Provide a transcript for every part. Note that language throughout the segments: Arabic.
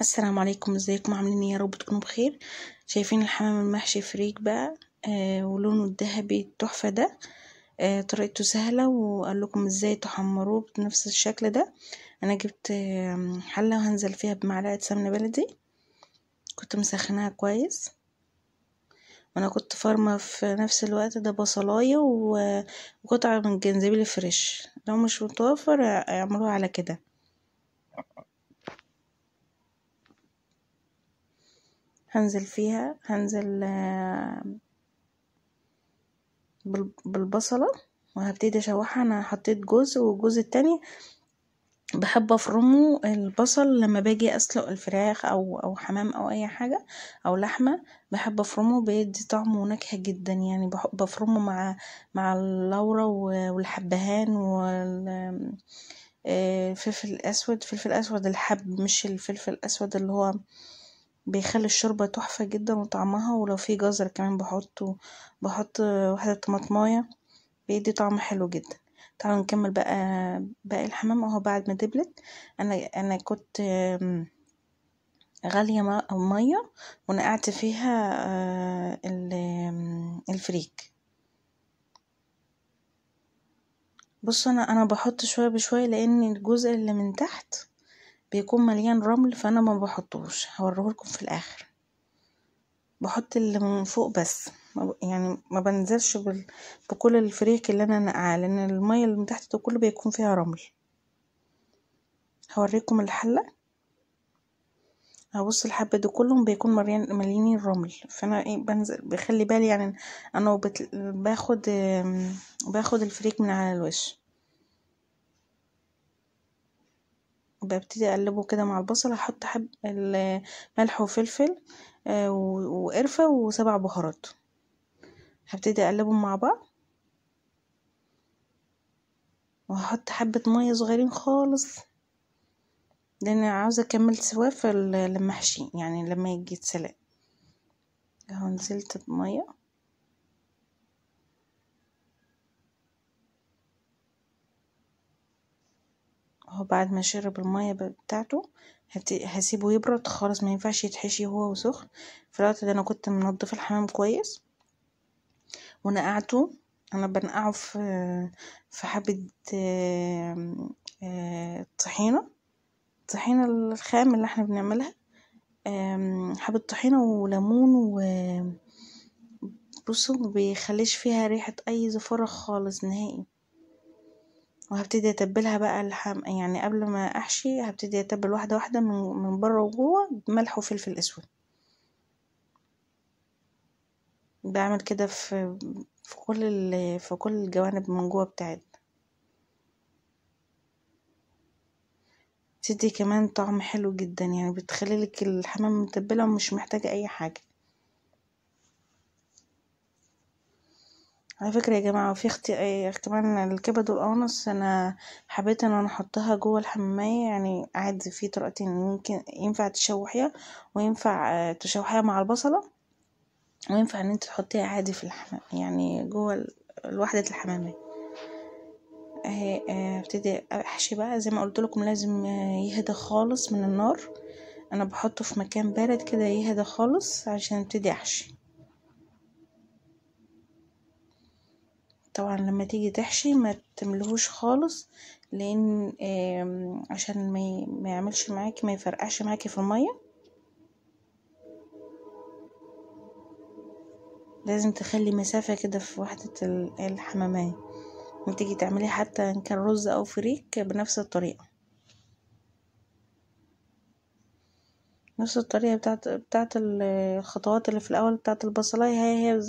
السلام عليكم، ازيكم؟ عاملين ايه؟ يا رب تكونوا بخير. شايفين الحمام المحشي فريك بقى ولونه الذهبي التحفة ده. طريقته سهلة، وقال لكم ازاي تحمروه بنفس الشكل ده. انا جبت حلة وهنزل فيها بمعلقة سمنة بلدي، كنت مسخناها كويس، وانا كنت فارمة في نفس الوقت ده بصلاية وقطعة من الجنزبيل فريش. لو مش متوفر اعملوها على كده. هنزل بالبصلة، وهبتدي اشوحها. انا حطيت جزء، والجزء التاني بحب افرمه. البصل لما باجي اسلق الفراخ او حمام او اي حاجة او لحمة، بحب افرمه، بيدي طعم ونكهة جدا. يعني بحب افرمه مع اللورة والحبهان فلفل الاسود. فلفل اسود الحب، مش الفلفل الاسود اللي هو بيخلي الشوربة تحفة جدا وطعمها. ولو في جزر كمان بحط واحدة طماطماية، بيدي طعم حلو جدا. تعالوا نكمل بقى باقي الحمام اهو. بعد ما دبلت، انا كنت غالية مية ونقعت فيها الفريك. بصوا، انا بحط شوية بشوية، لان الجزء اللي من تحت بيكون مليان رمل، فانا ما بحطوش، هوريهولكم في الاخر. بحط اللي من فوق بس، يعني ما بنزلش بكل الفريك اللي انا نقعاه، لان المية اللي من تحت ده كله بيكون فيها رمل. هوريكم الحلة. هبص، الحبة دول كلهم بيكون مليانين رمل، فانا ايه بنزل بخلي بالي. يعني انا باخد الفريك من على الوش، ببتدي اقلبه كده مع البصل. احط ملح وفلفل وقرفة و7 بهارات. هبتدي اقلبهم مع بعض، وهحط حبة مية صغيرين خالص، لان عاوزة اكمل سواه لما احشي، يعني لما يجي يتسلق. اهو نزلت بمية. اهو بعد ما شرب المية بتاعته، هسيبه يبرد خالص. ما ينفعش يتحشي هو سخن. في الوقت ده انا كنت منضفه الحمام كويس ونقعته. انا بنقعه في حبة طحينة الخام اللي احنا بنعملها. حبة طحينة وليمون. بصوا، مبيخليش فيها ريحة اي زفارة خالص نهائي. وهبتدي اتبلها بقى يعني قبل ما احشي هبتدي اتبل واحده واحده من بره وجوه بملح وفلفل اسود. بعمل كده في كل الجوانب من جوه بتاعتنا. تدي كمان طعم حلو جدا، يعني بتخلي لك الحمام متبله ومش محتاجه اي حاجه. على فكره يا جماعه، في كمان الكبد والقوانص، انا حبيت ان انا احطها جوه الحمامية. يعني عادي، في طريقتين، ممكن ينفع تشوحيها، وينفع تشوحيها مع البصله، وينفع ان انت تحطيها عادي في الحمام، يعني جوه الوحدة الحمامية اهي. ابتدي احشي بقى زي ما قلت لكم. لازم يهدى خالص من النار. انا بحطه في مكان بارد كده يهدى خالص عشان ابتدي احشي. طبعا لما تيجي تحشي ما تملهوش خالص، لان عشان ما يعملش معاكي، ما يفرقعش معاكي في المية. لازم تخلي مسافة كده في وحدة الحمامية. وتيجي تعملي حتى ان كان رز او فريك بنفس الطريقة. نفس الطريقة بتاعت الخطوات اللي في الأول بتاعت البصلاية، هي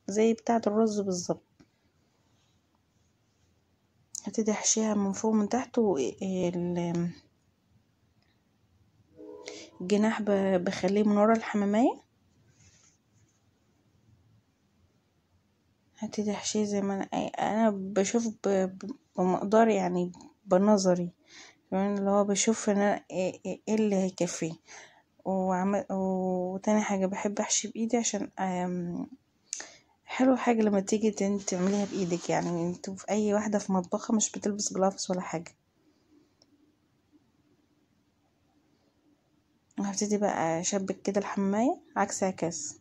زي بتاعت الرز بالظبط. هبتدي احشيها من فوق من تحت. الجناح بخليه من ورا الحمامية. هبتدي احشيه زي ما انا بشوف بمقداري، يعني بنظري كمان، اللي هو بشوف ان انا ايه اللي هيكفيه. وتاني حاجة بحب احشي بايدي، عشان حلو حاجة لما تيجي تعمليها بايدك. يعني انتوا في اي واحدة في مطبخها مش بتلبس جلافز ولا حاجة. وهبتدي بقى اشبك كده الحماية عكس عكاس.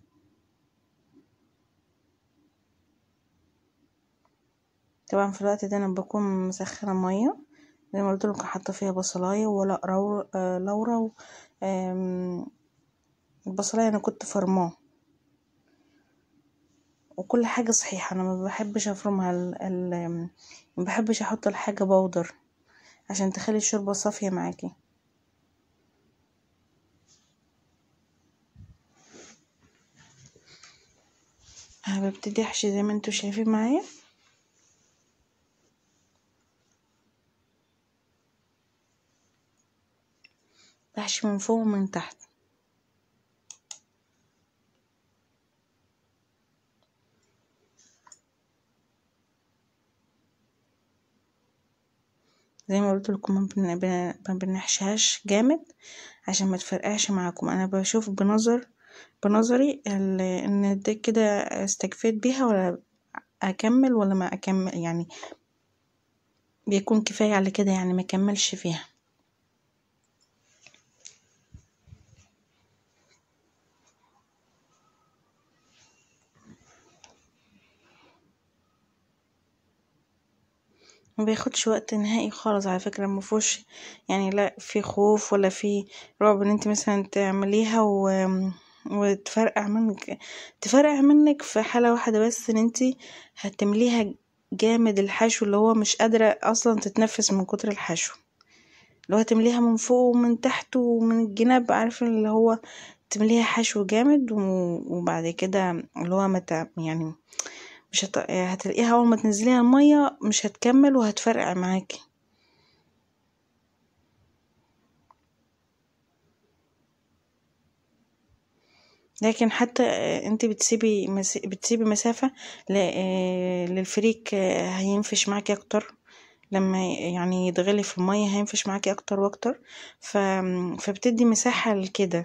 طبعا في الوقت ده انا بكون مسخنه ميه زي ما قلت لكم، حاطه فيها بصلايه ولا لورا البصلايه انا كنت فرماه، وكل حاجه صحيحه. انا ما بحبش افرمها ما بحبش احط الحاجه بودر عشان تخلي الشوربه صافيه معاكي. هبتدي احشي زي ما انتوا شايفين معايا. بحشي من فوق ومن تحت. زي ما قلت لكم ما بنحشيهاش جامد عشان ما تفرقعش معاكم. انا بشوف بنظري ان ده كده استكفيت بيها، ولا اكمل ولا ما اكمل، يعني بيكون كفاية على كده، يعني ما اكملش فيها. ما بياخدش وقت نهائي خالص على فكرة، ما فيهوش يعني لا في خوف ولا في رعب ان انت مثلا تعمليها تفرقع منك في حالة واحدة بس، ان انت هتمليها جامد الحشو اللي هو مش قادرة اصلا تتنفس من كتر الحشو، اللي هو تمليها من فوق ومن تحت ومن الجناب، عارفة اللي هو تمليها حشو جامد وبعد كده اللي هو يعني مش هتلاقيها اول ما تنزليها المية مش هتكمل وهتفرقع معاكي. لكن حتى انت بتسيبي مسافة للفريك، هينفش معاكي اكتر لما يعني يتغلي في المية، هينفش معاكي اكتر واكتر. فبتدي مساحة لكده.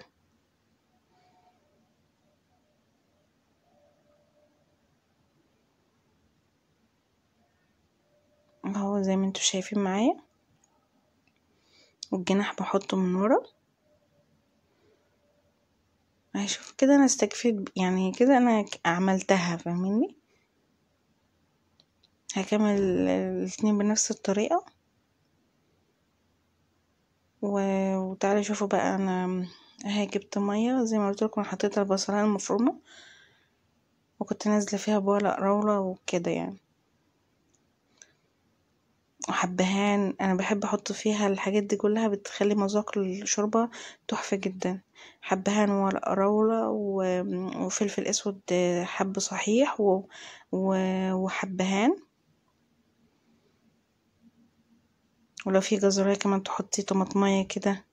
اهو زي ما انتوا شايفين معايا، والجناح بحطه من ورا. هشوف كده انا استكفيت، يعني كده انا عملتها، فاهميني. هكمل الاتنين بنفس الطريقة. وتعالي شوفوا بقى، انا اهي جبت مية زي ما قلت لكم، حطيت البصلايه المفرومه وكنت نازله فيها بورق رولة وكده يعني، وحبهان. انا بحب احط فيها الحاجات دي كلها، بتخلي مذاق الشوربه تحفه جدا. حبهان وورق رولة وفلفل اسود حب صحيح وحبهان، ولو في جزرايه كمان تحطي طماطمية كده.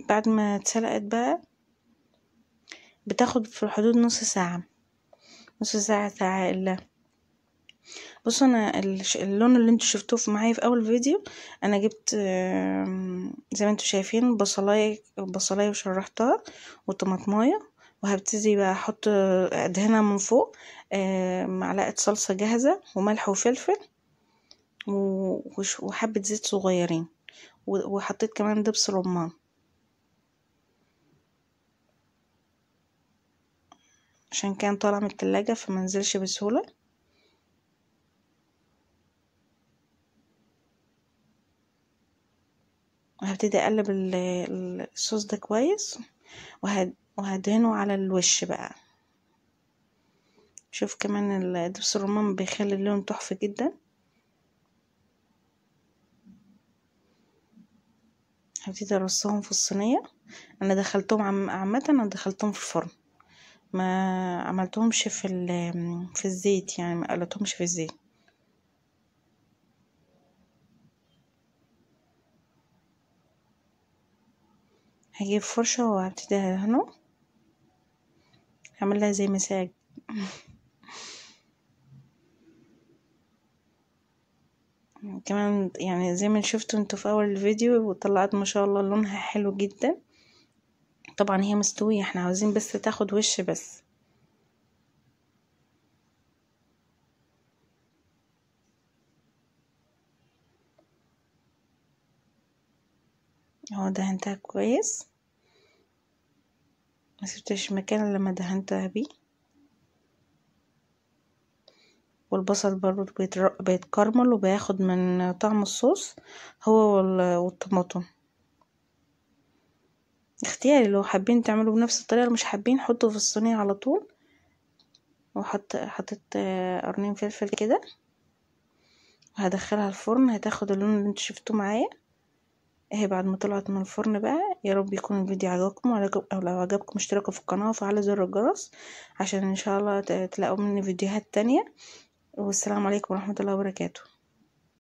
بعد ما اتسلقت بقى بتاخد في حدود نص ساعة، نص ساعة، ساعة الا. بصوا انا اللون اللي انتوا شفتوه معايا في اول فيديو، انا جبت زي ما انتوا شايفين بصلايه وشرحتها وطماطمايه، وهبتدي بقى احط ادهنها من فوق معلقه صلصه جاهزه وملح وفلفل وحبه زيت صغيرين، وحطيت كمان دبس رمان عشان كان طالع من التلاجة فمنزلش بسهوله. وهبتدي اقلب الصوص ده كويس، وهدهنه على الوش بقى. شوف كمان دبس الرمان بيخلي اللون تحفة جدا. هبتدي ارصهم في الصينية. انا دخلتهم عامة انا دخلتهم في الفرن، ما عملتهمش في الزيت، يعني ما قلتهمش في الزيت. هجيب فرشة وهبتدي ادهنه، هعملها زي مساج. كمان يعني زي ما شفتوا انتوا في اول الفيديو، وطلعت ما شاء الله لونها حلو جدا. طبعا هي مستوية، احنا عاوزين بس تاخد وش بس. اهو دهنتها كويس. مسبتش مكان لما دهنتها بيه. والبصل برضو بيتكرمل وبياخد من طعم الصوص هو والطماطم. اختياري، لو حابين تعملوا بنفس الطريقة، لو مش حابين حطوا في الصينية على طول. حطيت قرنين فلفل كده، وهدخلها الفرن. هتاخد اللون اللي انتوا شفتوه معايا اهي بعد ما طلعت من الفرن بقى. يا رب يكون الفيديو عجبكم، او لو عجبكم اشتركوا في القناة وفعلوا زر الجرس عشان ان شاء الله تلاقوا مني فيديوهات تانية. والسلام عليكم ورحمة الله وبركاته.